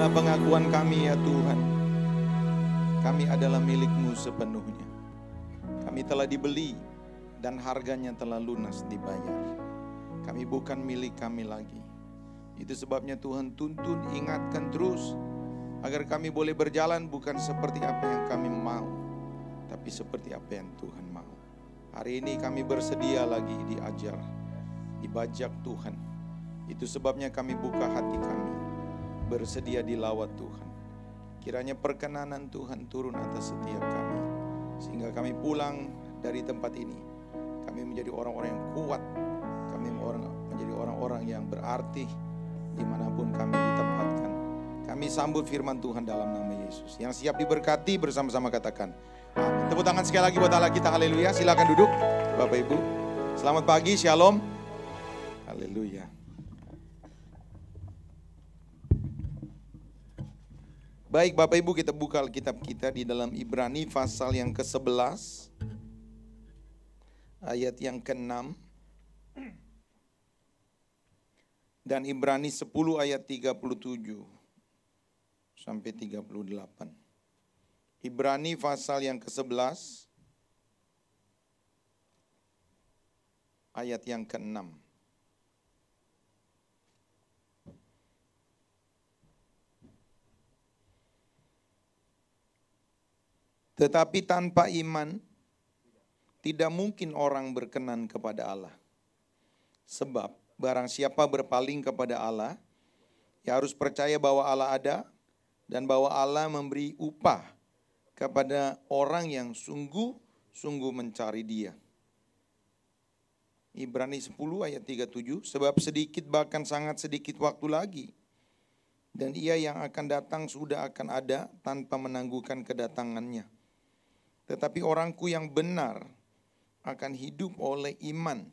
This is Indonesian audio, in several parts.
adalah pengakuan kami ya Tuhan. Kami adalah milik-Mu sepenuhnya. Kami telah dibeli dan harganya telah lunas dibayar. Kami bukan milik kami lagi. Itu sebabnya Tuhan tuntun, ingatkan terus agar kami boleh berjalan bukan seperti apa yang kami mau, tapi seperti apa yang Tuhan mau. Hari ini kami bersedia lagi diajar, dibajak Tuhan. Itu sebabnya kami buka hati kami, bersedia dilawat Tuhan. Kiranya perkenanan Tuhan turun atas setiap kami, sehingga kami pulang dari tempat ini, kami menjadi orang-orang yang kuat, kami menjadi orang-orang yang berarti dimanapun kami ditempatkan. Kami sambut firman Tuhan dalam nama Yesus. Yang siap diberkati bersama-sama katakan amin. Tepuk tangan sekali lagi buat Allah kita, haleluya. Silakan duduk Bapak Ibu. Selamat pagi, shalom. Haleluya. Baik Bapak Ibu, kita buka Alkitab kita di dalam Ibrani pasal yang ke-11 ayat yang ke-6 dan Ibrani 10 ayat 37 sampai 38. Ibrani pasal yang ke-11 ayat yang ke-6. Tetapi tanpa iman tidak mungkin orang berkenan kepada Allah. Sebab barang siapa berpaling kepada Allah, ia harus percaya bahwa Allah ada dan bahwa Allah memberi upah kepada orang yang sungguh-sungguh mencari Dia. Ibrani 10 ayat 37, sebab sedikit bahkan sangat sedikit waktu lagi, dan Ia yang akan datang sudah akan ada tanpa menangguhkan kedatangannya. Tetapi orangku yang benar akan hidup oleh iman.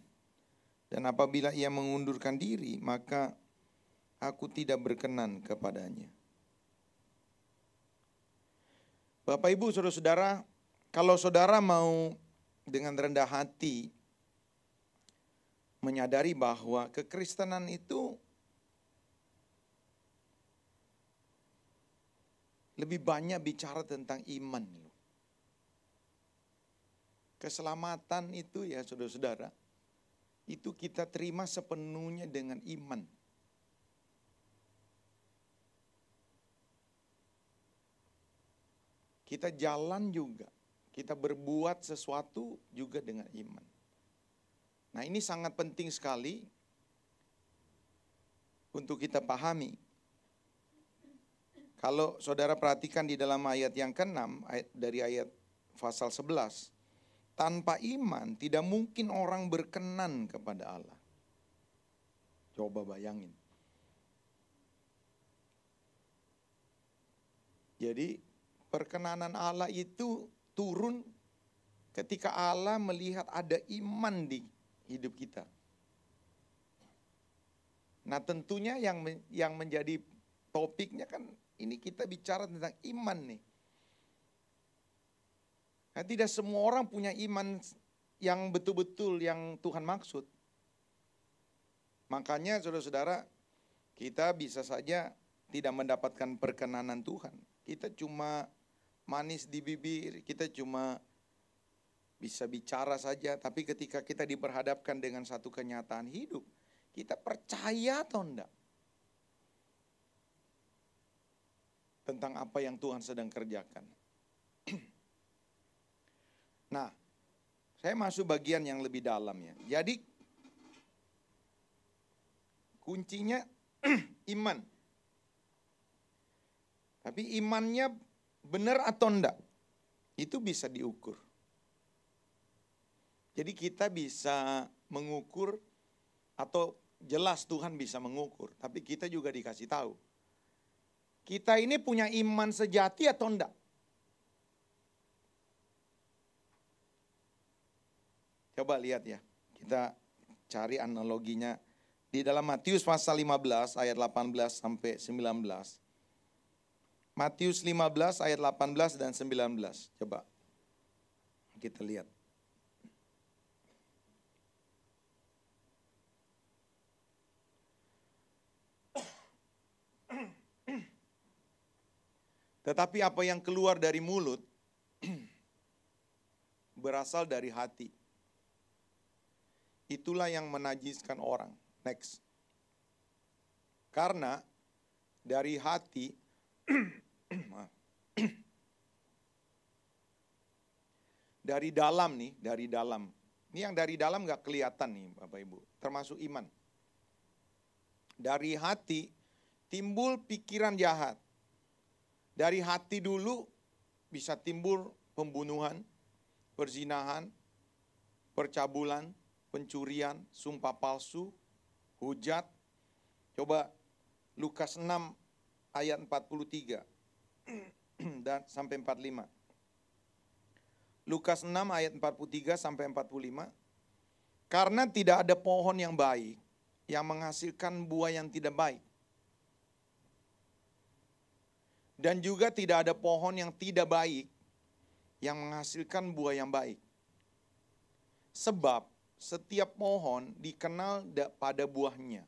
Dan apabila ia mengundurkan diri, maka aku tidak berkenan kepadanya. Bapak Ibu, saudara-saudara, kalau saudara mau dengan rendah hati menyadari bahwa kekristenan itu lebih banyak bicara tentang iman. Keselamatan itu ya saudara-saudara, itu kita terima sepenuhnya dengan iman. Kita jalan juga, kita berbuat sesuatu juga dengan iman. Nah ini sangat penting sekali untuk kita pahami. Kalau saudara perhatikan di dalam ayat yang ke-6, dari ayat pasal 11, tanpa iman tidak mungkin orang berkenan kepada Allah. Coba bayangin. Jadi perkenanan Allah itu turun ketika Allah melihat ada iman di hidup kita. Nah tentunya yang menjadi topiknya kan ini kita bicara tentang iman nih. Nah, tidak semua orang punya iman yang betul-betul yang Tuhan maksud. Makanya saudara-saudara, kita bisa saja tidak mendapatkan perkenanan Tuhan. Kita cuma manis di bibir, kita cuma bisa bicara saja. Tapi ketika kita diperhadapkan dengan satu kenyataan hidup, kita percaya atau enggak tentang apa yang Tuhan sedang kerjakan. Nah, saya masuk bagian yang lebih dalam ya. Jadi, kuncinya iman. Tapi imannya benar atau enggak, itu bisa diukur. Jadi kita bisa mengukur, atau jelas Tuhan bisa mengukur. Tapi kita juga dikasih tahu. Kita ini punya iman sejati atau enggak? Coba lihat ya, kita cari analoginya di dalam Matius pasal 15 ayat 18 sampai 19. Matius 15 ayat 18 dan 19. Coba kita lihat. Tetapi apa yang keluar dari mulut berasal dari hati. Itulah yang menajiskan orang. Next. Karena dari hati dari dalam nih, dari dalam. Ini yang dari dalam gak kelihatan nih Bapak Ibu, termasuk iman. Dari hati timbul pikiran jahat. Dari hati dulu bisa timbul pembunuhan, perzinahan, percabulan, pencurian, sumpah palsu, hujat. Coba Lukas 6 ayat 43 dan sampai 45. Lukas 6 ayat 43 sampai 45. Karena tidak ada pohon yang baik yang menghasilkan buah yang tidak baik. Dan juga tidak ada pohon yang tidak baik yang menghasilkan buah yang baik. Sebab setiap pohon dikenal pada buahnya.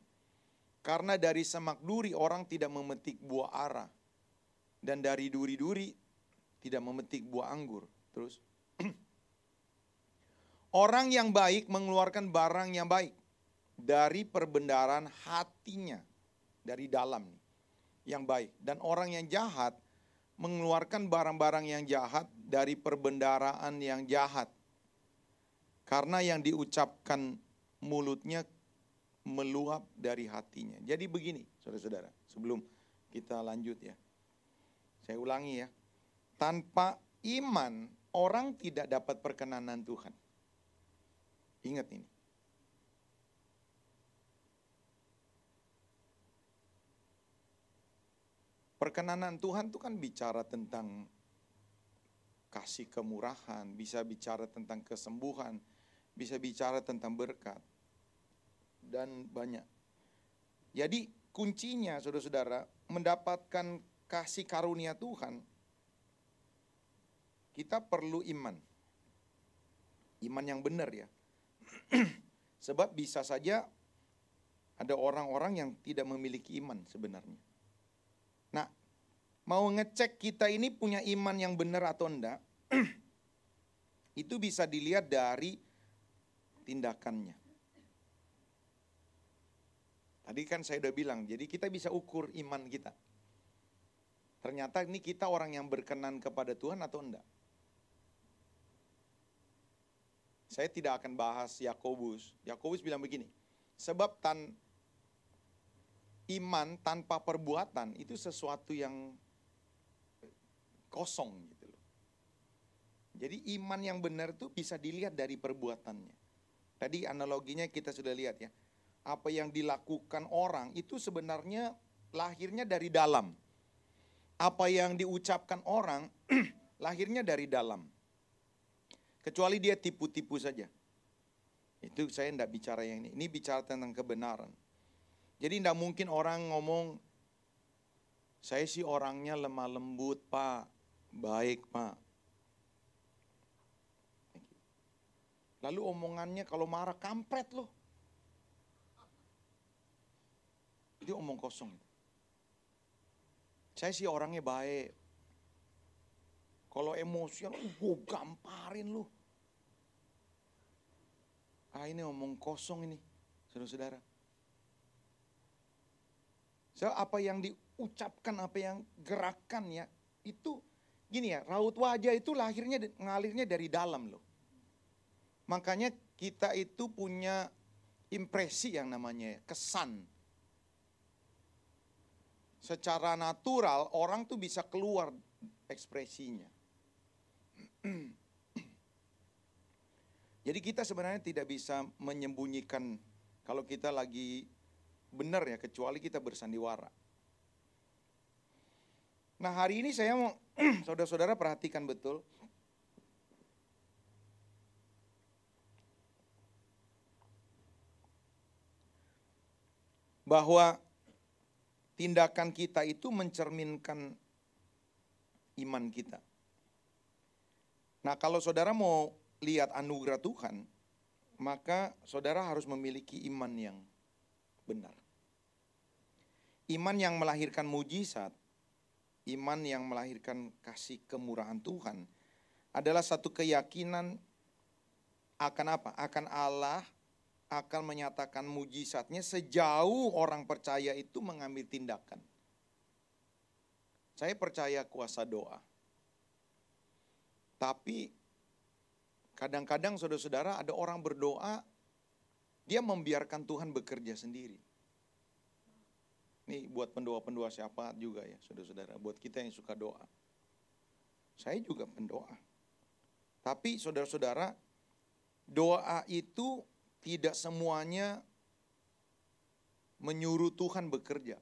Karena dari semak duri orang tidak memetik buah ara. Dan dari duri-duri tidak memetik buah anggur. Terus. Orang yang baik mengeluarkan barang yang baik. Dari perbendaharaan hatinya. Dari dalam nih. Yang baik. Dan orang yang jahat mengeluarkan barang-barang yang jahat dari perbendaharaan yang jahat. Karena yang diucapkan mulutnya meluap dari hatinya. Jadi begini saudara-saudara, sebelum kita lanjut ya. Saya ulangi ya. Tanpa iman orang tidak dapat perkenanan Tuhan. Ingat ini. Perkenanan Tuhan itu kan bicara tentang kasih kemurahan, bisa bicara tentang kesembuhan, bisa bicara tentang berkat, dan banyak. Jadi kuncinya saudara-saudara, mendapatkan kasih karunia Tuhan, kita perlu iman. Iman yang benar ya. Sebab bisa saja ada orang-orang yang tidak memiliki iman sebenarnya. Nah, mau ngecek kita ini punya iman yang benar atau enggak, itu bisa dilihat dari tindakannya. Tadi kan saya udah bilang, jadi kita bisa ukur iman kita. Ternyata ini kita orang yang berkenan kepada Tuhan atau enggak. Saya tidak akan bahas Yakobus. Yakobus bilang begini, sebab iman tanpa perbuatan itu sesuatu yang kosong gitu loh. Jadi iman yang benar itu bisa dilihat dari perbuatannya. Tadi analoginya kita sudah lihat ya. Apa yang dilakukan orang itu sebenarnya lahirnya dari dalam. Apa yang diucapkan orang lahirnya dari dalam. Kecuali dia tipu-tipu saja. Itu saya tidak bicara yang ini. Ini bicara tentang kebenaran. Jadi tidak mungkin orang ngomong, saya sih orangnya lemah lembut Pak, baik Pak. Lalu omongannya kalau marah kampret loh. Itu omong kosong. Saya sih orangnya baik. Kalau emosian, gue gamparin loh. Ini omong kosong ini, saudara-saudara. So, apa yang diucapkan, apa yang gerakan ya, itu gini ya, raut wajah itu ngalirnya dari dalam loh. Makanya kita itu punya impresi yang namanya kesan. Secara natural orang tuh bisa keluar ekspresinya. Jadi kita sebenarnya tidak bisa menyembunyikan kalau kita lagi benar ya, kecuali kita bersandiwara. Nah hari ini saya mau saudara-saudara perhatikan betul. Bahwa tindakan kita itu mencerminkan iman kita. Nah kalau saudara mau lihat anugerah Tuhan, maka saudara harus memiliki iman yang benar. Iman yang melahirkan mujizat, iman yang melahirkan kasih kemurahan Tuhan adalah satu keyakinan akan apa? Akan Allah akan menyatakan mujizatnya sejauh orang percaya itu mengambil tindakan. Saya percaya kuasa doa. Tapi kadang-kadang saudara-saudara ada orang berdoa, dia membiarkan Tuhan bekerja sendiri. Ini buat pendoa-pendoa syafaat juga ya saudara-saudara, buat kita yang suka doa. Saya juga pendoa. Tapi saudara-saudara, doa itu tidak semuanya menyuruh Tuhan bekerja.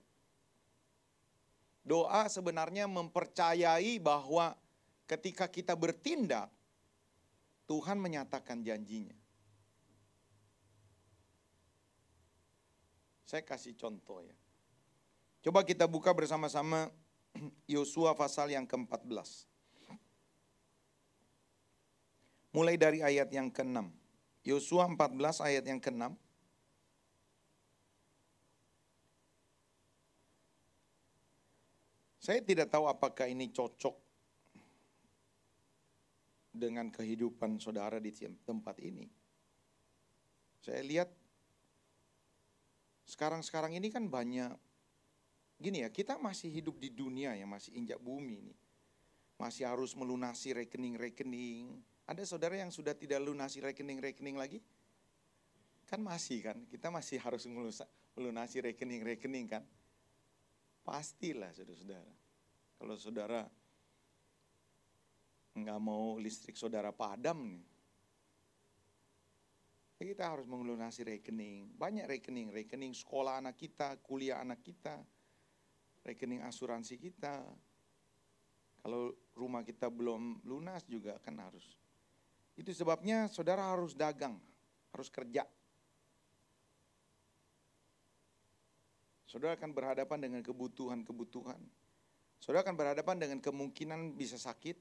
Doa sebenarnya mempercayai bahwa ketika kita bertindak, Tuhan menyatakan janjinya. Saya kasih contoh ya. Coba kita buka bersama-sama Yosua pasal yang ke-14. Mulai dari ayat yang ke-6. Yosua 14 ayat yang ke-6. Saya tidak tahu apakah ini cocok dengan kehidupan saudara di tempat ini. Saya lihat sekarang ini kan banyak, gini ya, kita masih hidup di dunia ya, masih injak bumi ini. Masih harus melunasi rekening-rekening. Ada saudara yang sudah tidak lunasi rekening-rekening lagi? Kan masih kan, kita masih harus melunasi rekening-rekening kan? Pastilah saudara-saudara. Kalau saudara nggak mau listrik saudara padam nih, kita harus melunasi rekening. Banyak rekening sekolah anak kita, kuliah anak kita, rekening asuransi kita. Kalau rumah kita belum lunas juga kan harus. Itu sebabnya saudara harus dagang, harus kerja. Saudara akan berhadapan dengan kebutuhan-kebutuhan. Saudara akan berhadapan dengan kemungkinan bisa sakit.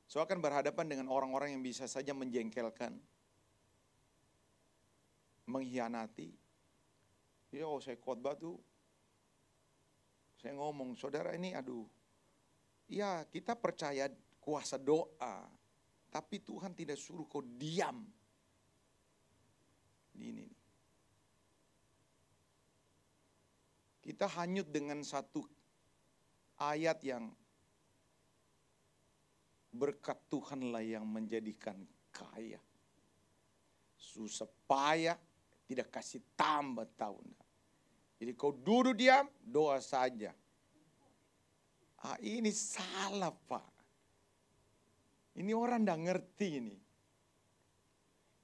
Saudara akan berhadapan dengan orang-orang yang bisa saja menjengkelkan, mengkhianati. Ya, saya khotbah tuh, saya ngomong, saudara ini aduh, ya kita percaya kuasa doa, tapi Tuhan tidak suruh kau diam. Ini. Kita hanyut dengan satu ayat yang berkat Tuhanlah yang menjadikan kaya. Susah payah tidak kasih tambah tahun. Jadi kau duduk diam, doa saja. Ini salah Pak. Ini orang tidak ngerti ini.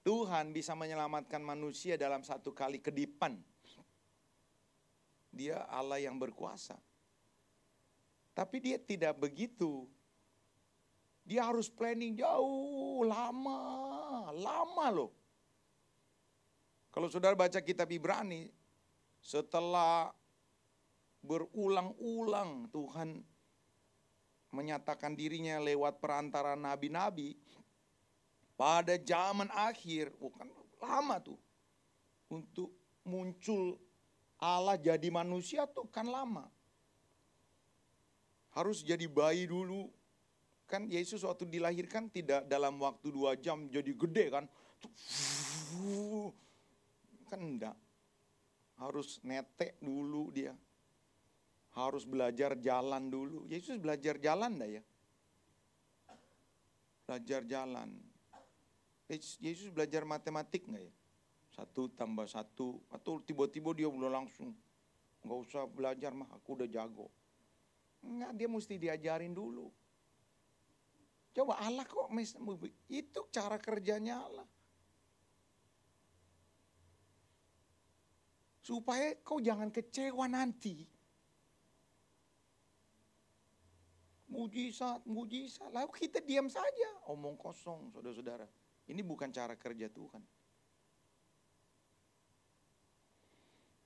Tuhan bisa menyelamatkan manusia dalam satu kali kedipan. Dia Allah yang berkuasa. Tapi dia tidak begitu. Dia harus planning jauh, lama loh. Kalau saudara baca kitab Ibrani, setelah berulang-ulang Tuhan menyatakan dirinya lewat perantara nabi-nabi, pada zaman akhir, kan lama tuh. Untuk muncul Allah jadi manusia tuh kan lama. Harus jadi bayi dulu. Kan Yesus waktu dilahirkan tidak dalam waktu 2 jam jadi gede kan. Kan enggak. Harus netek dulu dia. Harus belajar jalan dulu. Yesus belajar jalan enggak ya? Belajar jalan. Yesus belajar matematik enggak ya? 1 tambah 1. Atau tiba-tiba dia udah langsung. Enggak usah belajar mah, aku udah jago. Enggak, dia mesti diajarin dulu. Coba Allah kok, itu cara kerjanya Allah. Supaya kau jangan kecewa nanti. Mujizat. Lalu kita diam saja, omong kosong saudara-saudara. Ini bukan cara kerja Tuhan.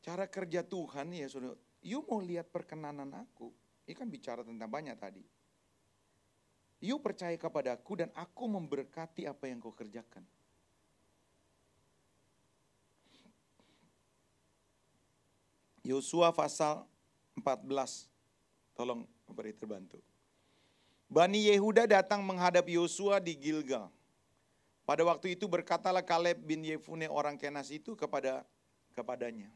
Cara kerja Tuhan ya saudara, you mau lihat perkenanan aku. Ini kan bicara tentang banyak tadi. You percaya kepadaku dan aku memberkati apa yang kau kerjakan. Yosua pasal 14. Tolong beri terbantu. Bani Yehuda datang menghadap Yosua di Gilgal. Pada waktu itu berkatalah Kaleb bin Yefune orang Kenas itu kepadanya.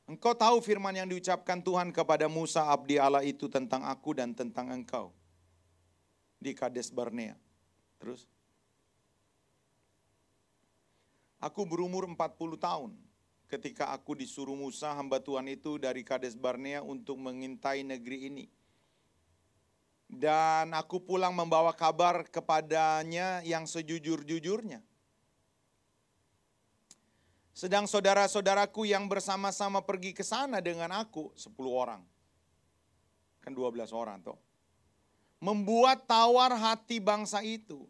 Engkau tahu firman yang diucapkan Tuhan kepada Musa abdi Allah itu tentang aku dan tentang engkau di Kades Barnea. Terus, aku berumur 40 tahun ketika aku disuruh Musa hamba Tuhan itu dari Kades Barnea untuk mengintai negeri ini. Dan aku pulang membawa kabar kepadanya yang sejujur-jujurnya. Sedang saudara-saudaraku yang bersama-sama pergi ke sana dengan aku 10 orang. Kan 12 orang toh. Membuat tawar hati bangsa itu.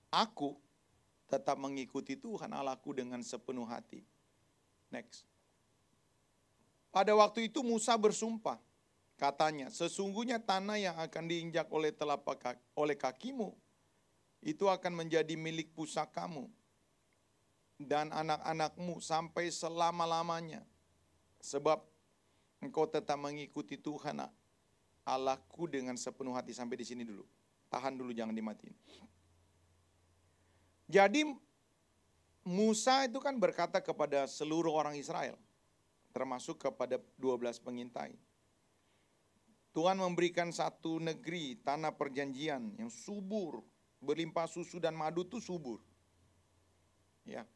Aku tetap mengikuti Tuhan Allahku dengan sepenuh hati. Next. Pada waktu itu Musa bersumpah. Katanya, sesungguhnya tanah yang akan diinjak oleh kakimu itu akan menjadi milik pusakamu dan anak-anakmu sampai selama-lamanya. Sebab engkau tetap mengikuti Tuhan Allahku dengan sepenuh hati. Sampai di sini dulu. Tahan dulu, jangan dimatiin. Jadi Musa itu kan berkata kepada seluruh orang Israel, termasuk kepada 12 pengintai. Tuhan memberikan satu negeri, tanah perjanjian yang subur, berlimpah susu dan madu itu subur. Ya.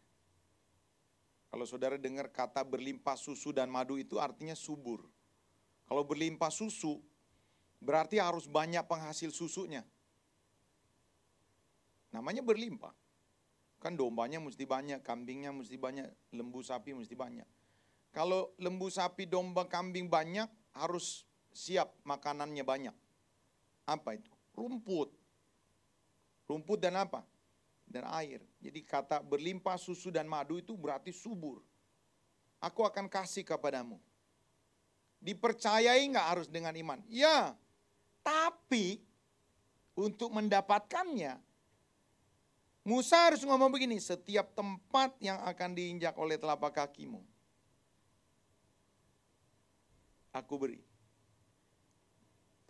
Kalau saudara dengar kata berlimpah susu dan madu itu artinya subur. Kalau berlimpah susu berarti harus banyak penghasil susunya. Namanya berlimpah. Kan dombanya mesti banyak, kambingnya mesti banyak, lembu sapi mesti banyak. Kalau lembu sapi, domba, kambing banyak, harus siap makanannya banyak. Apa itu? Rumput. Rumput dan apa? Dan air. Jadi kata berlimpah susu dan madu itu berarti subur. Aku akan kasih kepadamu. Dipercayai nggak harus dengan iman? Ya, tapi untuk mendapatkannya, Musa harus ngomong begini, setiap tempat yang akan diinjak oleh telapak kakimu, aku beri.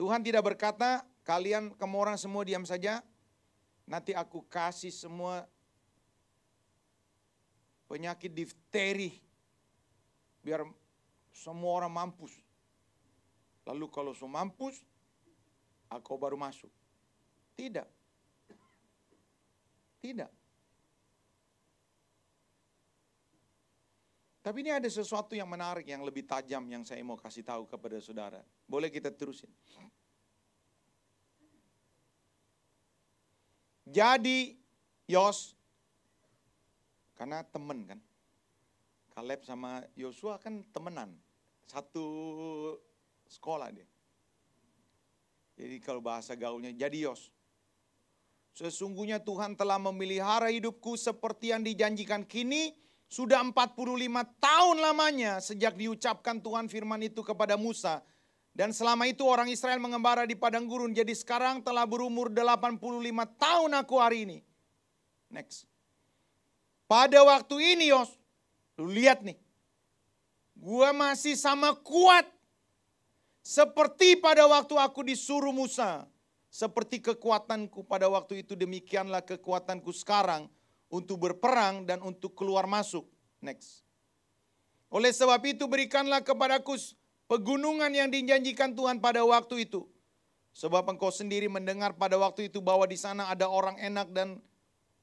Tuhan tidak berkata, kalian kamu orang semua diam saja, nanti aku kasih semua penyakit difteri, biar semua orang mampus. Lalu kalau semua mampus, aku baru masuk. Tidak. Tidak. Tapi ini ada sesuatu yang menarik, yang lebih tajam yang saya mau kasih tahu kepada saudara. Boleh kita terusin? Jadi Yos, karena temen kan, Kaleb sama Yosua kan temenan, satu sekolah dia. Jadi kalau bahasa gaulnya, jadi Yos, sesungguhnya Tuhan telah memelihara hidupku seperti yang dijanjikan. Kini sudah 45 tahun lamanya sejak diucapkan Tuhan firman itu kepada Musa. Dan selama itu orang Israel mengembara di padang gurun. Jadi sekarang telah berumur 85 tahun aku hari ini. Next. Pada waktu ini Yos, lu lihat nih. Gua masih sama kuat. Seperti pada waktu aku disuruh Musa. Seperti kekuatanku pada waktu itu, demikianlah kekuatanku sekarang untuk berperang dan untuk keluar masuk. Next. Oleh sebab itu berikanlah kepadaku pegunungan yang dijanjikan Tuhan pada waktu itu. Sebab engkau sendiri mendengar pada waktu itu bahwa di sana ada orang enak dan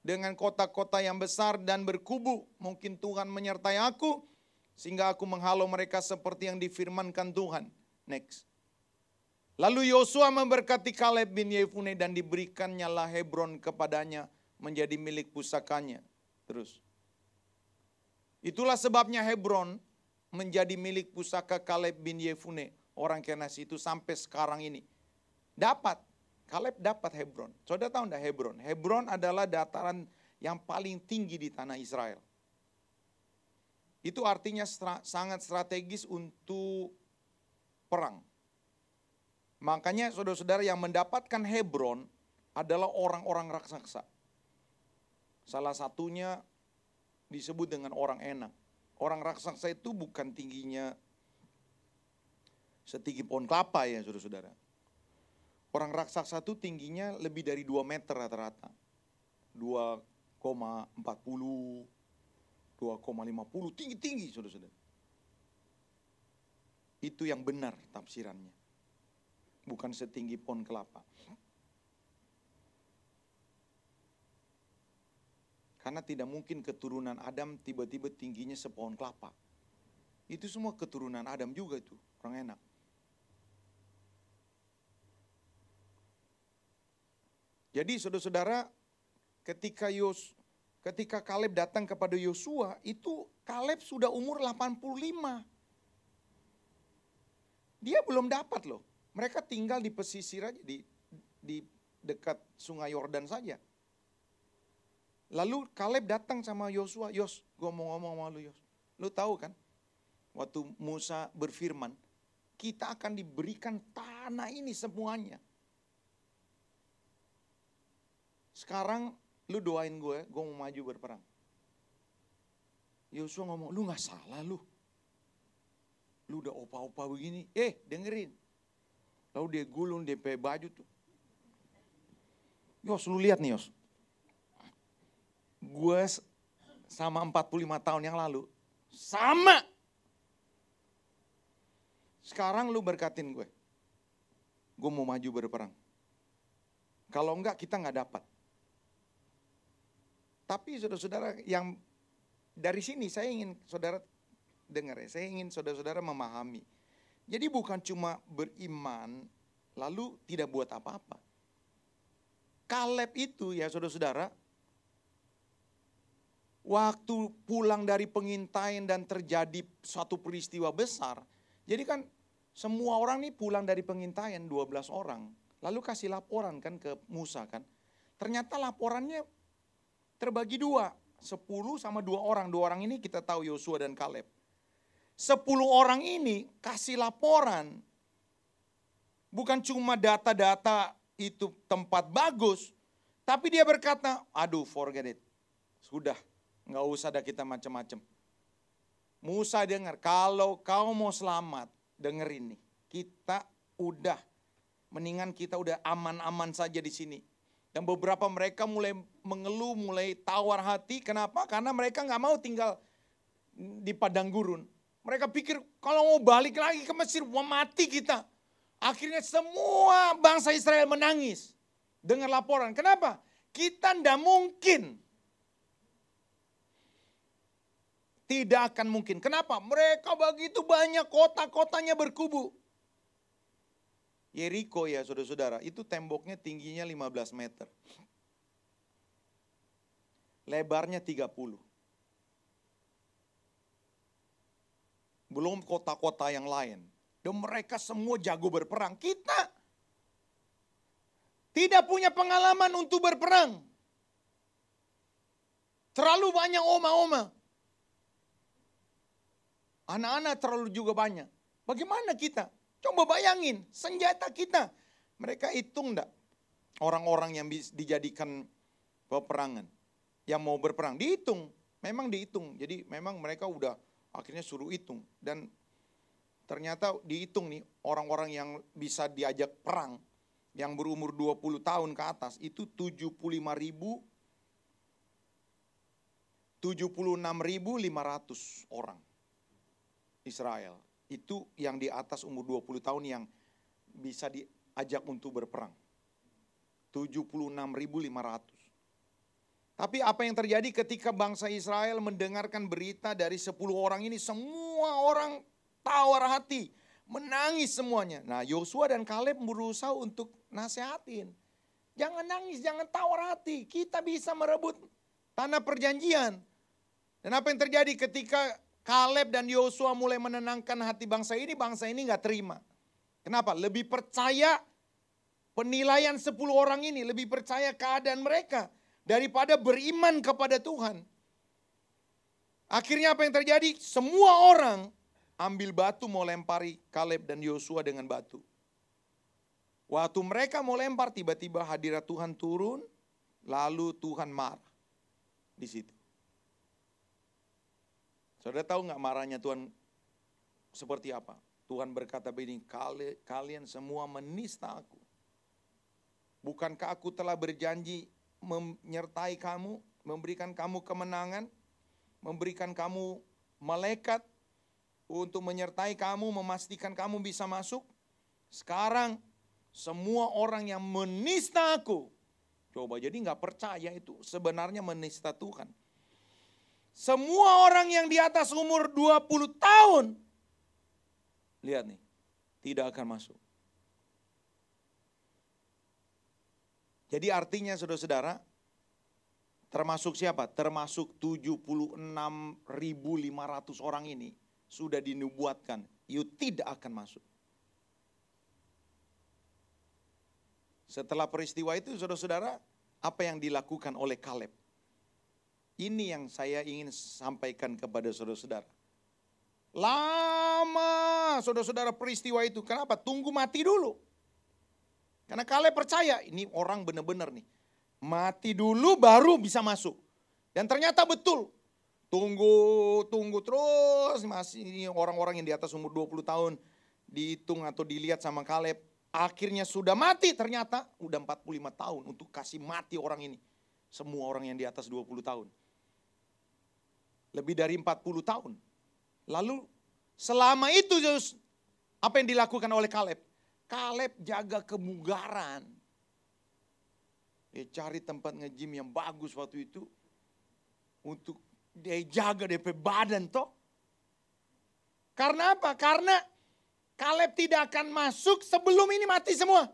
dengan kota-kota yang besar dan berkubu. Mungkin Tuhan menyertai aku sehingga aku menghalau mereka seperti yang difirmankan Tuhan. Next. Lalu Yosua memberkati Kaleb bin Yefune dan diberikannya lah Hebron kepadanya menjadi milik pusakanya. Terus. Itulah sebabnya Hebron menjadi milik pusaka Kaleb bin Yefune, orang Kenas itu sampai sekarang ini. Dapat, Kaleb dapat Hebron. Saudara tahu enggak Hebron? Hebron adalah dataran yang paling tinggi di tanah Israel. Itu artinya sangat strategis untuk perang. Makanya saudara-saudara yang mendapatkan Hebron adalah orang-orang raksasa. Salah satunya disebut dengan orang enak. Orang raksasa itu bukan tingginya setinggi pohon kelapa ya saudara-saudara. Orang raksasa itu tingginya lebih dari 2 meter rata-rata. 2,40, 2,50, tinggi-tinggi saudara-saudara. Itu yang benar tafsirannya. Bukan setinggi pohon kelapa. Karena tidak mungkin keturunan Adam tiba-tiba tingginya sepohon kelapa. Itu semua keturunan Adam juga itu, orang enak. Jadi saudara-saudara, ketika Kaleb datang kepada Yosua, itu Kaleb sudah umur 85. Dia belum dapat loh. Mereka tinggal di pesisir aja, di dekat sungai Yordan saja. Lalu Kaleb datang sama Yosua, Yos, gue mau ngomong sama lu Yos. Lu tahu kan, waktu Musa berfirman, kita akan diberikan tanah ini semuanya. Sekarang lu doain gue mau maju berperang. Yosua ngomong, lu gak salah lu. Lu udah opa-opa begini, dengerin. Lalu dia gulung, dia pakai baju tuh. Yos, lu lihat nih Yos. Gue sama 45 tahun yang lalu, sama. Sekarang lu berkatin gue mau maju berperang. Kalau enggak kita gak dapat. Tapi saudara-saudara yang dari sini saya ingin saudara dengar ya, saya ingin saudara-saudara memahami. Jadi bukan cuma beriman lalu tidak buat apa-apa. Kaleb itu ya saudara-saudara, waktu pulang dari pengintaian dan terjadi suatu peristiwa besar. Jadi kan semua orang nih pulang dari pengintaian 12 orang. Lalu kasih laporan kan ke Musa kan. Ternyata laporannya terbagi 2. 10 sama 2 orang. 2 orang ini kita tahu Yosua dan Kaleb. 10 orang ini kasih laporan. Bukan cuma data-data itu tempat bagus. Tapi dia berkata, aduh forget it. Sudah, gak usah ada kita macam-macam. Musa dengar, kalau kau mau selamat, dengerin nih. Kita udah, mendingan kita udah aman-aman saja di sini. Dan beberapa mereka mulai mengeluh, mulai tawar hati. Kenapa? Karena mereka gak mau tinggal di padang gurun. Mereka pikir kalau mau balik lagi ke Mesir, wah mati kita. Akhirnya semua bangsa Israel menangis. Dengar laporan. Kenapa? Kita ndak mungkin. Tidak akan mungkin. Kenapa? Mereka begitu banyak, kota-kotanya berkubu. Yeriko ya saudara-saudara, itu temboknya tingginya 15 meter. Lebarnya 30. Belum kota-kota yang lain. Dan mereka semua jago berperang. Kita tidak punya pengalaman untuk berperang. Terlalu banyak oma-oma. Anak-anak terlalu juga banyak. Bagaimana kita? Coba bayangin senjata kita. Mereka hitung enggak? Orang-orang yang dijadikan peperangan. Yang mau berperang. Dihitung. Memang dihitung. Jadi memang mereka udah akhirnya suruh hitung. Dan ternyata dihitung nih orang-orang yang bisa diajak perang. Yang berumur 20 tahun ke atas itu 76.500 orang. Israel. Itu yang di atas umur 20 tahun yang bisa diajak untuk berperang. 76.500. Tapi apa yang terjadi ketika bangsa Israel mendengarkan berita dari 10 orang ini, semua orang tawar hati, menangis semuanya. Nah, Yosua dan Kaleb berusaha untuk nasehatin. Jangan nangis, jangan tawar hati. Kita bisa merebut tanah perjanjian. Dan apa yang terjadi ketika Kaleb dan Yosua mulai menenangkan hati bangsa ini gak terima. Kenapa? Lebih percaya penilaian 10 orang ini, lebih percaya keadaan mereka daripada beriman kepada Tuhan. Akhirnya apa yang terjadi? Semua orang ambil batu mau lempari Kaleb dan Yosua dengan batu. Waktu mereka mau lempar, tiba-tiba hadirat Tuhan turun, lalu Tuhan marah di situ. Saudara tahu nggak marahnya Tuhan seperti apa? Tuhan berkata begini, kalian semua menista aku. Bukankah aku telah berjanji menyertai kamu, memberikan kamu kemenangan, memberikan kamu malaikat untuk menyertai kamu, memastikan kamu bisa masuk. Sekarang semua orang yang menista aku, coba jadi nggak percaya itu sebenarnya menista Tuhan. Semua orang yang di atas umur 20 tahun, lihat nih, tidak akan masuk. Jadi artinya saudara-saudara, termasuk siapa? Termasuk 76.500 orang ini sudah dinubuatkan, you tidak akan masuk. Setelah peristiwa itu saudara-saudara, apa yang dilakukan oleh Kaleb? Ini yang saya ingin sampaikan kepada saudara-saudara. Lama saudara-saudara peristiwa itu, kenapa? Tunggu mati dulu. Karena Kaleb percaya, ini orang benar-benar nih. Mati dulu baru bisa masuk. Dan ternyata betul. Tunggu terus. Masih orang-orang yang di atas umur 20 tahun dihitung atau dilihat sama Kaleb. Akhirnya sudah mati, ternyata udah 45 tahun untuk kasih mati orang ini. Semua orang yang di atas 20 tahun. Lebih dari 40 tahun. Lalu selama itu apa yang dilakukan oleh Kaleb? Kaleb jaga kebugaran. Dia cari tempat nge-gym yang bagus waktu itu. Untuk dia jaga DP badan toh. Karena apa? Karena Kaleb tidak akan masuk sebelum ini mati semua.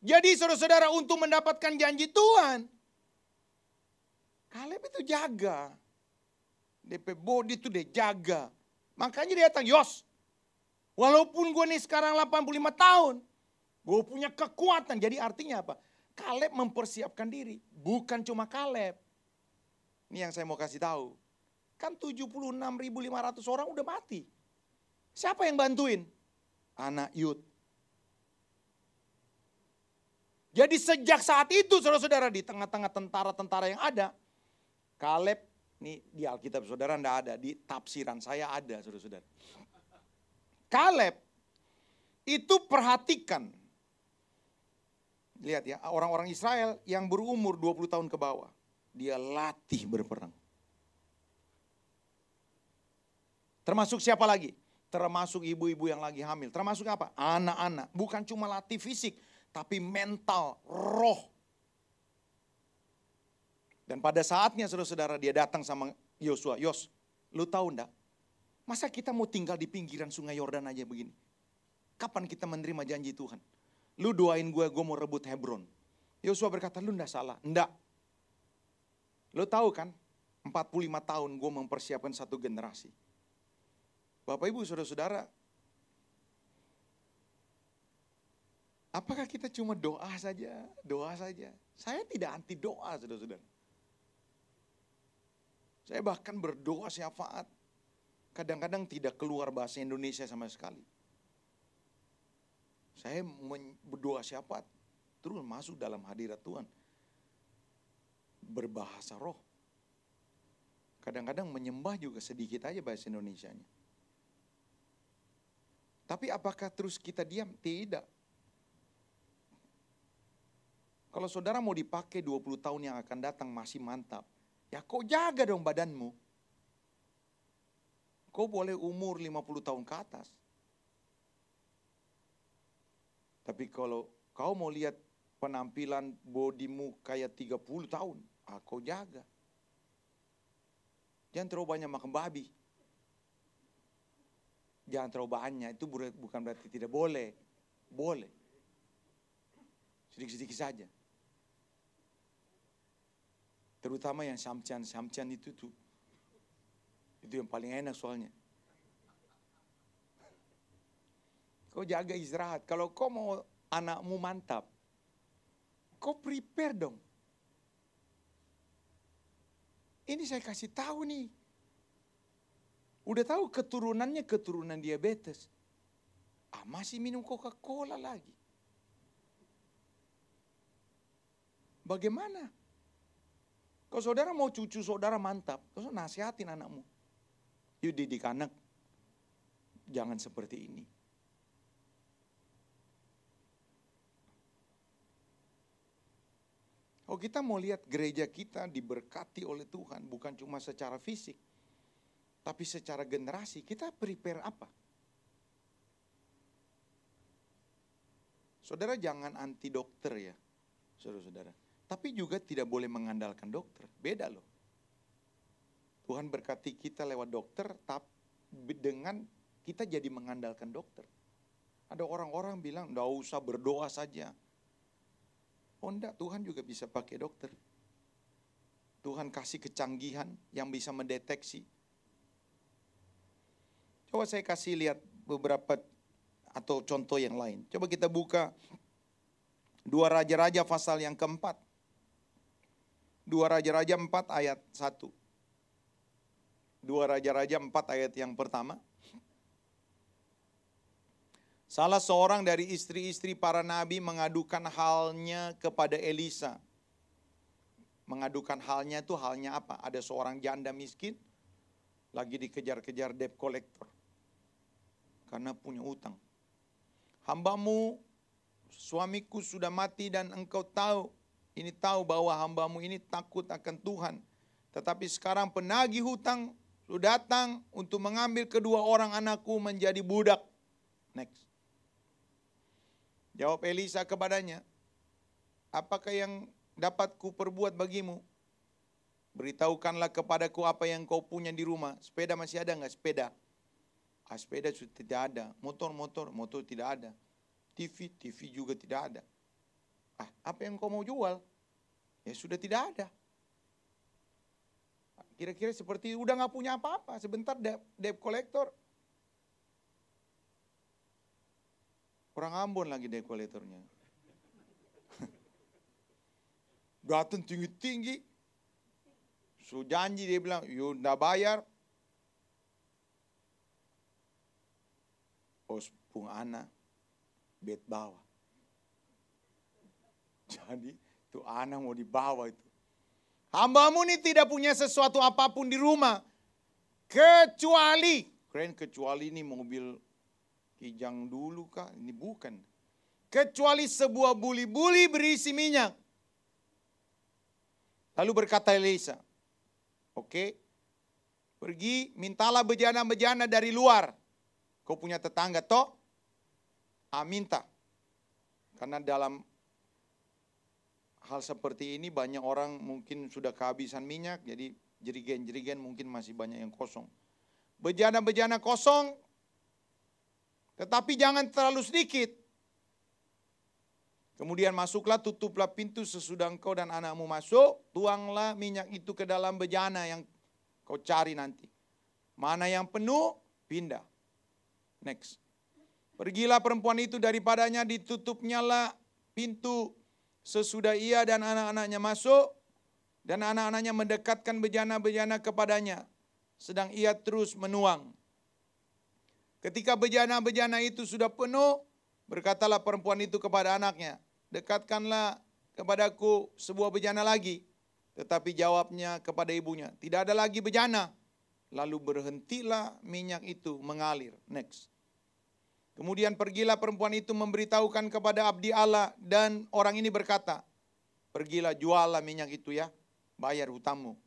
Jadi saudara-saudara, untuk mendapatkan janji Tuhan, Kaleb itu jaga. DP body itu dia jaga. Makanya dia datang, Yos, walaupun gue nih sekarang 85 tahun, gue punya kekuatan. Jadi artinya apa? Kaleb mempersiapkan diri. Bukan cuma Kaleb. Ini yang saya mau kasih tahu. Kan 76.500 orang udah mati. Siapa yang bantuin? Anak Yud. Jadi sejak saat itu saudara-saudara, di tengah-tengah tentara-tentara yang ada, Kaleb, nih di Alkitab saudara enggak ada, di tafsiran saya ada saudara-saudara. Kaleb itu perhatikan, lihat ya, orang-orang Israel yang berumur 20 tahun ke bawah, dia latih berperang. Termasuk siapa lagi? Termasuk ibu-ibu yang lagi hamil. Termasuk apa? Anak-anak. Bukan cuma latih fisik, tapi mental, roh. Dan pada saatnya saudara-saudara, dia datang sama Yosua. Yos, lu tahu enggak? Masa kita mau tinggal di pinggiran sungai Yordan aja begini? Kapan kita menerima janji Tuhan? Lu doain gue mau rebut Hebron. Yosua berkata, lu enggak salah. Enggak. Lu tahu kan, 45 tahun gue mempersiapkan satu generasi. Bapak Ibu saudara-saudara, apakah kita cuma doa saja? Doa saja. Saya tidak anti doa saudara-saudara. Saya bahkan berdoa syafaat. Kadang-kadang tidak keluar bahasa Indonesia sama sekali. Saya berdoa syafaat. Terus masuk dalam hadirat Tuhan. Berbahasa roh. Kadang-kadang menyembah juga sedikit aja bahasa Indonesianya. Tapi apakah terus kita diam? Tidak. Kalau saudara mau dipakai 20 tahun yang akan datang masih mantap. Ya kau jaga dong badanmu. Kau boleh umur 50 tahun ke atas. Tapi kalau kau mau lihat penampilan bodimu kayak 30 tahun, kau jaga. Jangan terlalu banyak makan babi. Jangan terlalu banyak, itu bukan berarti tidak boleh. Boleh. Sedikit-sedikit saja. Terutama yang samcan itu tuh. Itu yang paling enak soalnya. Kau jaga istirahat. Kalau kau mau anakmu mantap, kau prepare dong. Ini saya kasih tahu nih. Udah tahu keturunannya keturunan diabetes. Masih minum Coca-Cola lagi. Bagaimana? Kalau saudara mau cucu saudara mantap, kau nasihatin anakmu. Yuk didik anak. Jangan seperti ini. Oh, kita mau lihat gereja kita diberkati oleh Tuhan, bukan cuma secara fisik, tapi secara generasi. Kita prepare apa? Saudara jangan anti dokter ya, saudara-saudara. Tapi juga tidak boleh mengandalkan dokter, beda loh. Tuhan berkati kita lewat dokter, tapi dengan kita jadi mengandalkan dokter. Ada orang-orang bilang, nggak usah berdoa saja. Oh enggak, Tuhan juga bisa pakai dokter. Tuhan kasih kecanggihan yang bisa mendeteksi. Coba saya kasih lihat beberapa atau contoh yang lain. Coba kita buka 2 Raja-Raja pasal yang keempat. 2 Raja-Raja 4 ayat 1. 2 Raja-Raja 4 ayat yang pertama. Salah seorang dari istri-istri para nabi mengadukan halnya kepada Elisa. Mengadukan halnya itu halnya apa? Ada seorang janda miskin lagi dikejar-kejar debt collector karena punya utang. Hambamu, suamiku sudah mati dan engkau tahu bahwa hambamu ini takut akan Tuhan. Tetapi sekarang penagih hutang sudah datang untuk mengambil kedua orang anakku menjadi budak. Next. Jawab Elisa kepadanya, apakah yang dapat ku perbuat bagimu? Beritahukanlah kepadaku apa yang kau punya di rumah. Sepeda masih ada enggak? Sepeda. Sepeda sudah tidak ada. Motor tidak ada. TV juga tidak ada. Apa yang kau mau jual? Ya sudah tidak ada. Kira-kira seperti udah gak punya apa-apa. Sebentar debt collector. Orang Ambon lagi debt collectornya. Datang tinggi-tinggi. So janji dia bilang, you nggak bayar. Pung anak, bet bawah. Jadi tuh anak mau dibawa itu. Hambamu ini tidak punya sesuatu apapun di rumah. Kecuali ini mobil Kijang dulu kah? Ini bukan. Kecuali sebuah buli-buli berisi minyak. Lalu berkata Elisa, oke, pergi mintalah bejana-bejana dari luar. Kau punya tetangga toh? Minta. Karena dalam hal seperti ini banyak orang mungkin sudah kehabisan minyak. Jadi jerigen-jerigen mungkin masih banyak yang kosong. Bejana-bejana kosong. Tetapi jangan terlalu sedikit. Kemudian masuklah, tutuplah pintu sesudah engkau dan anakmu masuk. Tuanglah minyak itu ke dalam bejana yang kau cari nanti. Mana yang penuh, pindah. Next. Pergilah perempuan itu daripadanya, ditutupnyalah pintu sesudah ia dan anak-anaknya masuk. Dan anak-anaknya mendekatkan bejana-bejana kepadanya. Sedang ia terus menuang. Ketika bejana-bejana itu sudah penuh, berkatalah perempuan itu kepada anaknya, dekatkanlah kepadaku sebuah bejana lagi. Tetapi jawabnya kepada ibunya, tidak ada lagi bejana. Lalu berhentilah minyak itu mengalir. Next. Kemudian pergilah perempuan itu memberitahukan kepada abdi Allah, dan orang ini berkata, pergilah juallah minyak itu ya, bayar hutangmu.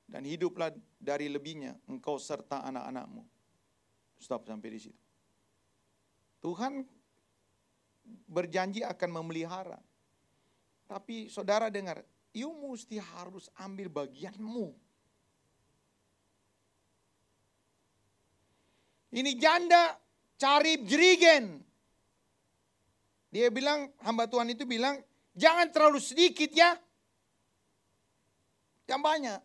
Dan hiduplah dari lebihnya engkau serta anak-anakmu. Stop sampai di situ. Tuhan berjanji akan memelihara. Tapi saudara dengar, you mesti harus ambil bagianmu. Ini janda cari jerigen. Dia bilang, hamba Tuhan itu bilang, jangan terlalu sedikit ya. Yang banyak.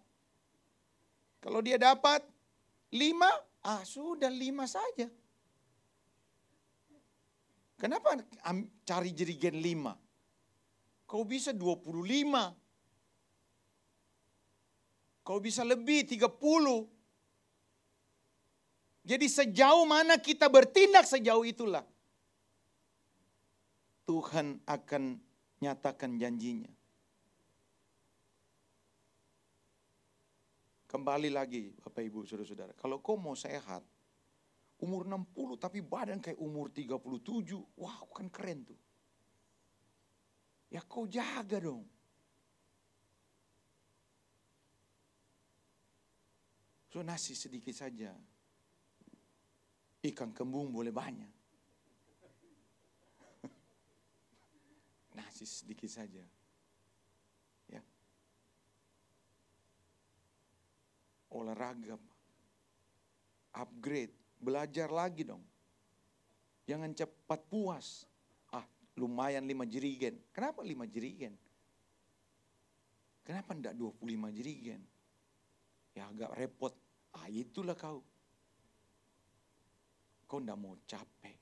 Kalau dia dapat 5, sudah 5 saja. Kenapa cari jerigen 5? Kau bisa 25. Kau bisa lebih 30. Jadi sejauh mana kita bertindak, sejauh itulah Tuhan akan nyatakan janjinya. Kembali lagi Bapak Ibu Saudara-saudara, kalau kau mau sehat, Umur 60 tapi badan kayak umur 37. Wow, kan keren tuh. Ya kau jaga dong. So nasi sedikit saja. Ikan kembung boleh banyak. Nasi sedikit saja. Ya. Olahraga. Upgrade. Belajar lagi dong. Jangan cepat puas. Lumayan 5 jerigen. Kenapa 5 jerigen? Kenapa enggak 25 jerigen? Ya agak repot. Itulah kau. Kau enggak mau capek.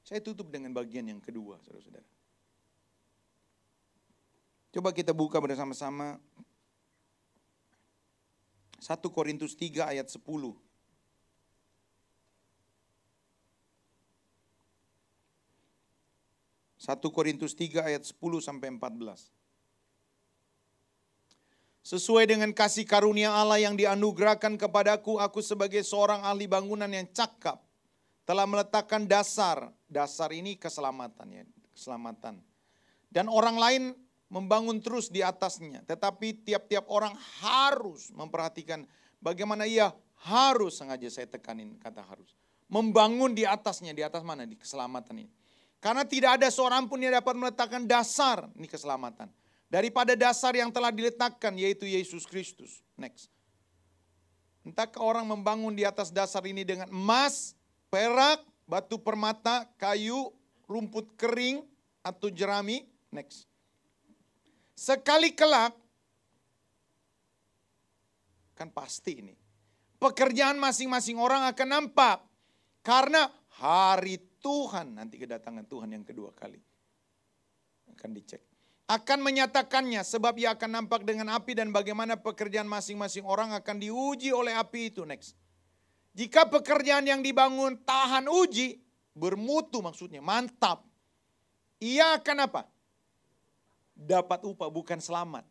Saya tutup dengan bagian yang kedua, saudara-saudara. Coba kita buka bersama-sama 1 Korintus 3 ayat 10. 1 Korintus 3 ayat 10 sampai 14. Sesuai dengan kasih karunia Allah yang dianugerahkan kepadaku, aku sebagai seorang ahli bangunan yang cakap telah meletakkan dasar. Dasar ini keselamatan ya, keselamatan. Dan orang lain membangun terus di atasnya. Tetapi tiap-tiap orang harus memperhatikan bagaimana ia harus, sengaja saya tekanin kata harus. Membangun di atasnya, di atas mana? Di keselamatan ini. Karena tidak ada seorang pun yang dapat meletakkan dasar, ini keselamatan, daripada dasar yang telah diletakkan, yaitu Yesus Kristus. Next. Entahkah orang membangun di atas dasar ini dengan emas, perak, batu permata, kayu, rumput kering, atau jerami. Next. Sekali kelak, kan pasti ini, pekerjaan masing-masing orang akan nampak. Karena hari Tuhan, nanti kedatangan Tuhan yang kedua kali, akan dicek. Akan menyatakannya, sebab ia akan nampak dengan api dan bagaimana pekerjaan masing-masing orang akan diuji oleh api itu. Next. Jika pekerjaan yang dibangun tahan uji, bermutu maksudnya, mantap. Ia akan apa? Dapat upah, bukan selamat.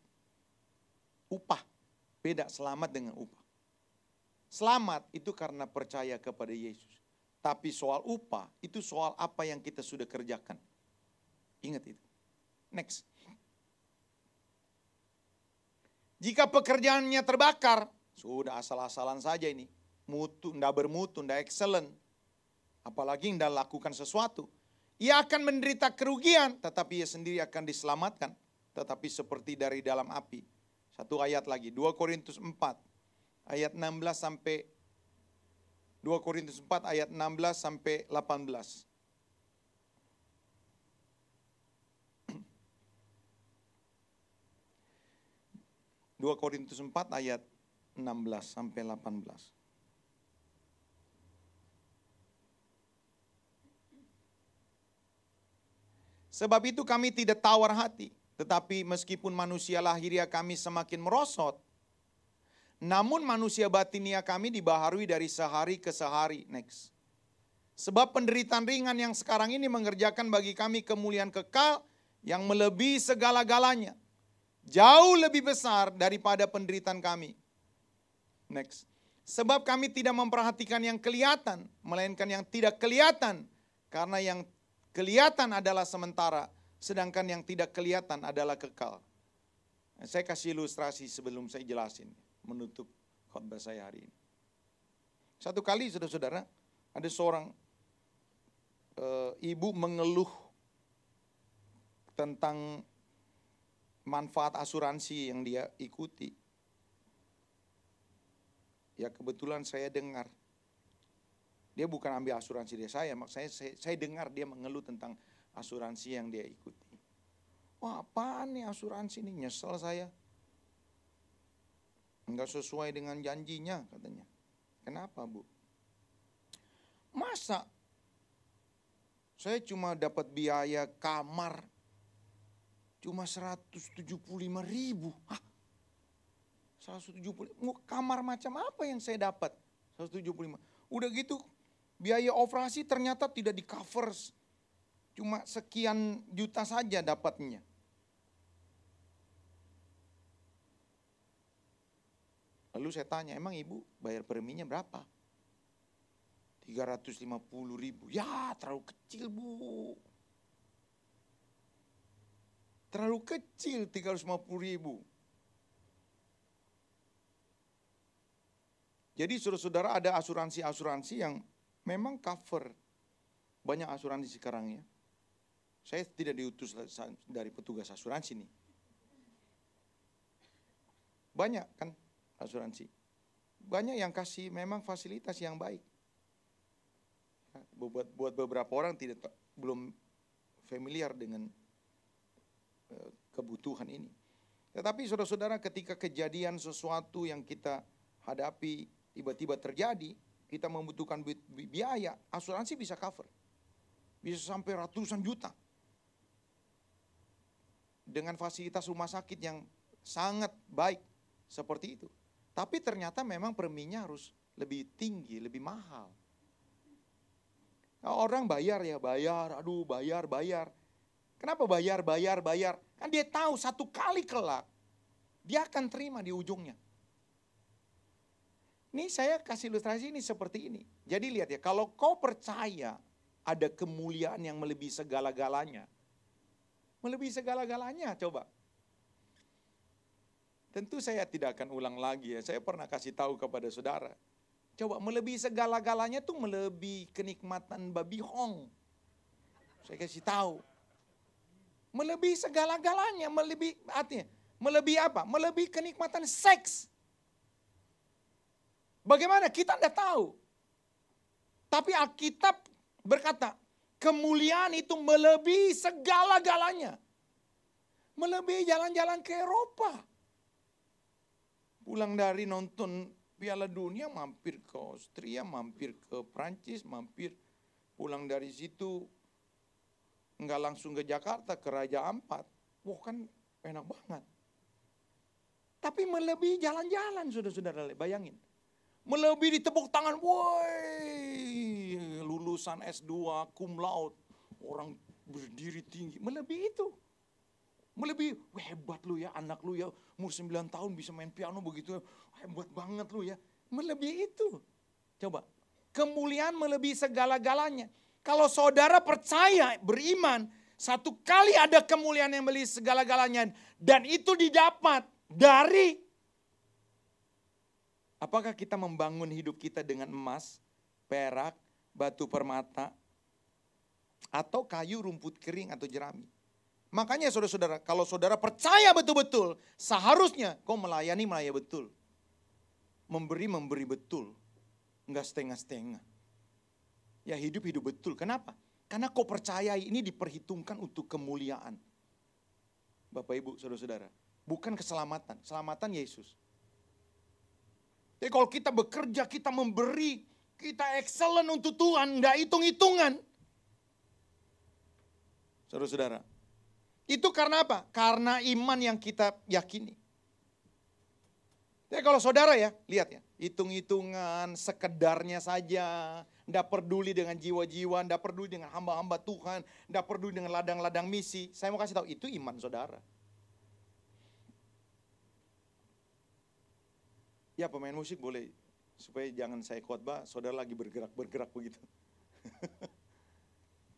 Upah, beda selamat dengan upah. Selamat itu karena percaya kepada Yesus. Tapi soal upah, itu soal apa yang kita sudah kerjakan. Ingat itu. Next. Jika pekerjaannya terbakar, sudah asal-asalan saja ini. Mutu, enggak bermutu, enggak excellent. Apalagi enggak lakukan sesuatu. Ia akan menderita kerugian, tetapi ia sendiri akan diselamatkan. Tetapi seperti dari dalam api. Satu ayat lagi, 2 Korintus 4, ayat 16 sampai 2 Korintus 4 ayat 16 sampai 18. Dua Korintus 4 ayat 16 sampai 18. Sebab itu kami tidak tawar hati, tetapi meskipun manusia lahiriah kami semakin merosot, namun manusia batinia kami dibaharui dari sehari ke sehari. Next. Sebab penderitaan ringan yang sekarang ini mengerjakan bagi kami kemuliaan kekal yang melebihi segala-galanya. Jauh lebih besar daripada penderitaan kami. Next. Sebab kami tidak memperhatikan yang kelihatan, melainkan yang tidak kelihatan. Karena yang kelihatan adalah sementara, sedangkan yang tidak kelihatan adalah kekal. Saya kasih ilustrasi sebelum saya jelasin. Menutup khotbah saya hari ini. Satu kali saudara-saudara, ada seorang ibu mengeluh tentang manfaat asuransi yang dia ikuti. Ya kebetulan saya dengar. Dia bukan ambil asuransi dari saya, maksudnya saya dengar dia mengeluh tentang asuransi yang dia ikuti. Wah, apaan nih asuransi ini, nyesel saya. Enggak sesuai dengan janjinya katanya. Kenapa, Bu? Masa saya cuma dapat biaya kamar cuma 175.000. Hah? 175. Kamar macam apa yang saya dapat? 175. Udah gitu biaya operasi ternyata tidak di cover. Cuma sekian juta saja dapatnya. Lalu saya tanya, emang ibu bayar preminya berapa? 350.000. Ya terlalu kecil bu. Terlalu kecil 350.000. Jadi saudara-saudara ada asuransi-asuransi yang memang cover. Banyak asuransi sekarang ya. Saya tidak diutus dari petugas asuransi nih. Banyak kan asuransi. Banyak yang kasih memang fasilitas yang baik. Buat beberapa orang belum familiar dengan kebutuhan ini. Tetapi saudara-saudara ketika kejadian sesuatu yang kita hadapi tiba-tiba terjadi, kita membutuhkan biaya, asuransi bisa cover. Bisa sampai ratusan juta. Dengan fasilitas rumah sakit yang sangat baik seperti itu. Tapi ternyata memang preminya harus lebih tinggi, lebih mahal. Nah, orang bayar. Kenapa bayar? Kan dia tahu satu kali kelak, dia akan terima di ujungnya. Ini saya kasih ilustrasi ini seperti ini. Jadi lihat ya, kalau kau percaya ada kemuliaan yang melebihi segala-galanya. Melebihi segala-galanya, coba. Tentu saya tidak akan ulang lagi ya, saya pernah kasih tahu kepada saudara. Coba melebihi segala-galanya tuh melebihi kenikmatan babi hong. Saya kasih tahu. Melebihi segala-galanya, artinya melebihi apa? Melebihi kenikmatan seks. Bagaimana? Kita tidak tahu. Tapi Alkitab berkata, kemuliaan itu melebihi segala-galanya. Melebihi jalan-jalan ke Eropa. Pulang dari nonton Piala Dunia, mampir ke Austria, mampir ke Prancis, pulang dari situ, enggak langsung ke Jakarta, ke Raja Ampat. Wah kan enak banget. Tapi melebihi jalan-jalan, saudara-saudara, bayangin. Melebihi ditepuk tangan, woi, lulusan S2, cum laude, orang berdiri tinggi, melebihi itu. Melebihi, hebat lu ya, anak lu ya, umur 9 tahun bisa main piano begitu, hebat banget lu ya. Melebihi itu. Coba, kemuliaan melebihi segala-galanya. Kalau saudara percaya, beriman, satu kali ada kemuliaan yang melebihi segala-galanya, dan itu didapat dari, apakah kita membangun hidup kita dengan emas, perak, batu permata, atau kayu, rumput kering, atau jerami? Makanya saudara-saudara, kalau saudara percaya betul-betul, seharusnya kau melayani betul. Memberi betul. Enggak setengah-setengah. Ya hidup betul. Kenapa? Karena kau percaya ini diperhitungkan untuk kemuliaan. Bapak Ibu, saudara-saudara. Bukan keselamatan. Selamatan Yesus. Jadi kalau kita bekerja, kita memberi, kita excellent untuk Tuhan, enggak hitung-hitungan. Saudara-saudara. Itu karena apa? Karena iman yang kita yakini. Jadi kalau saudara ya, lihat ya, hitung-hitungan, sekedarnya saja, enggak peduli dengan jiwa-jiwa, enggak peduli dengan hamba-hamba Tuhan, enggak peduli dengan ladang-ladang misi. Saya mau kasih tahu, itu iman saudara. Ya pemain musik boleh, supaya jangan saya khotbah, saudara lagi bergerak-bergerak begitu.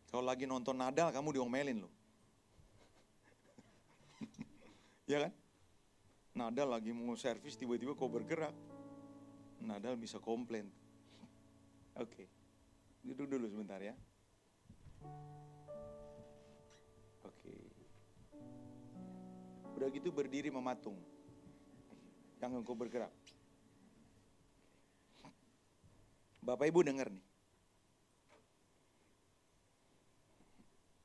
Kalau lagi nonton Nadal, kamu diomelin loh. Ya kan? Nadal lagi mau servis, tiba-tiba kau bergerak. Nadal bisa komplain. Oke. Duduk dulu sebentar ya. Oke. Udah gitu berdiri mematung. Jangan kau bergerak. Bapak Ibu dengar nih.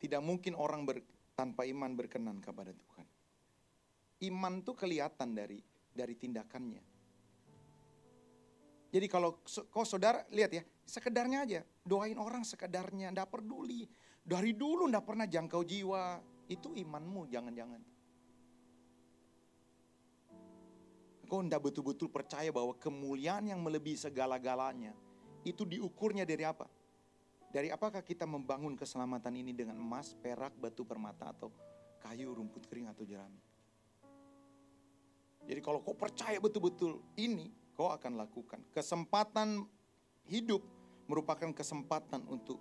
Tidak mungkin orang tanpa iman berkenan kepada Tuhan. Iman tuh kelihatan dari tindakannya. Jadi kalau kau saudara lihat ya, sekedarnya aja. Doain orang sekedarnya, enggak peduli. Dari dulu enggak pernah jangkau jiwa. Itu imanmu, jangan-jangan. Kau enggak betul-betul percaya bahwa kemuliaan yang melebihi segala-galanya, itu diukurnya dari apa? Dari apakah kita membangun keselamatan ini dengan emas, perak, batu permata, atau kayu, rumput kering, atau jerami? Jadi kalau kau percaya betul-betul ini, kau akan lakukan. Kesempatan hidup merupakan kesempatan untuk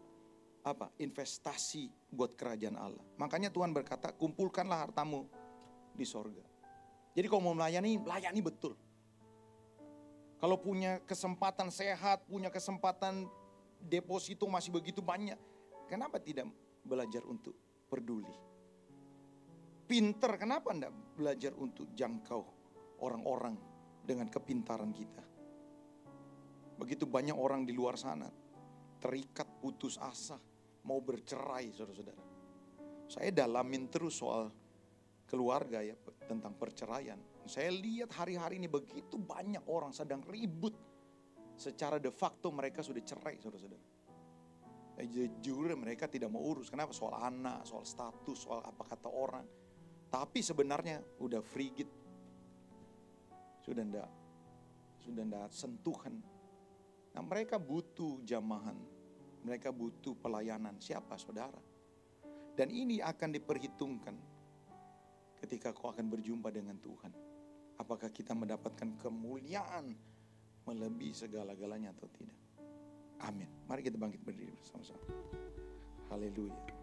apa? Investasi buat kerajaan Allah. Makanya Tuhan berkata, kumpulkanlah hartamu di sorga. Jadi kalau mau melayani, layani betul. Kalau punya kesempatan sehat, punya kesempatan deposito masih begitu banyak, kenapa tidak belajar untuk peduli? Pinter, kenapa enggak belajar untuk jangkau orang-orang dengan kepintaran kita? Begitu banyak orang di luar sana terikat, putus asa, mau bercerai, saudara-saudara. Saya dalamin terus soal keluarga ya, tentang perceraian. Saya lihat hari-hari ini begitu banyak orang sedang ribut. Secara de facto mereka sudah cerai, saudara-saudara. Jujur mereka tidak mau urus. Kenapa? Soal anak, soal status, soal apa kata orang. Tapi sebenarnya udah frigid. Sudah enggak sentuhan. Nah, mereka butuh jamahan. Mereka butuh pelayanan. Siapa? Saudara. Dan ini akan diperhitungkan ketika kau akan berjumpa dengan Tuhan. Apakah kita mendapatkan kemuliaan melebihi segala-galanya atau tidak? Amin. Mari kita bangkit berdiri bersama-sama. Haleluya.